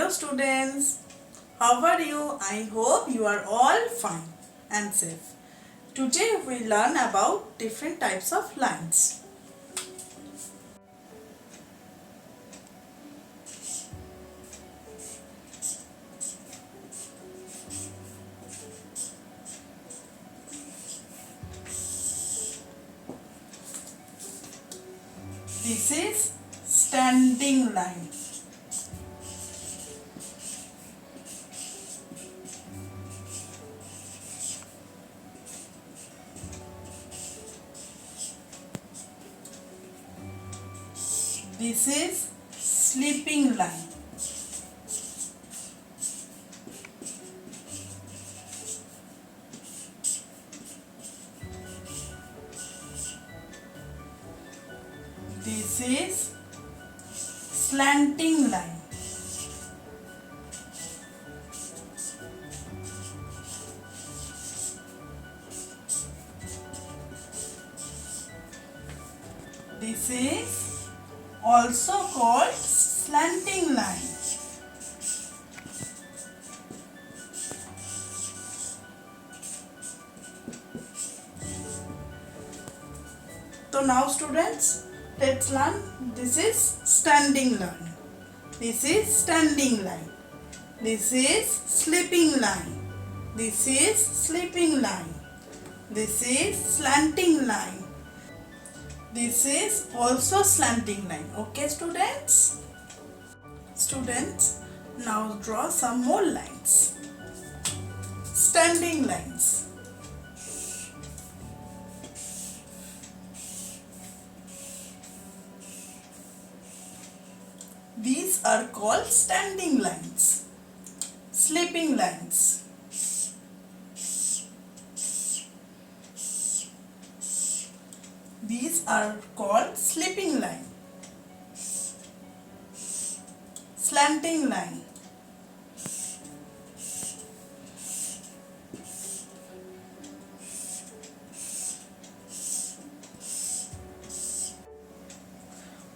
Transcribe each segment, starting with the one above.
Hello students, how are you? I hope you are all fine and safe. Today we learn about different types of lines. This is standing line. This is sleeping line. This is slanting line. This is also called slanting line. So now students, let's learn. This is standing line. This is standing line. This is sleeping line. This is sleeping line. This is slanting line. This is also slanting line. Okay students? Students, now draw some more lines. Standing lines. These are called standing lines. Sleeping lines. These are called sleeping line. Slanting line.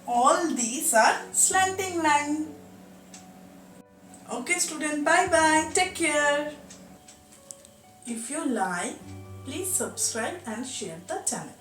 All these are slanting line. Okay student, bye bye. Take care. If you like, please subscribe and share the channel.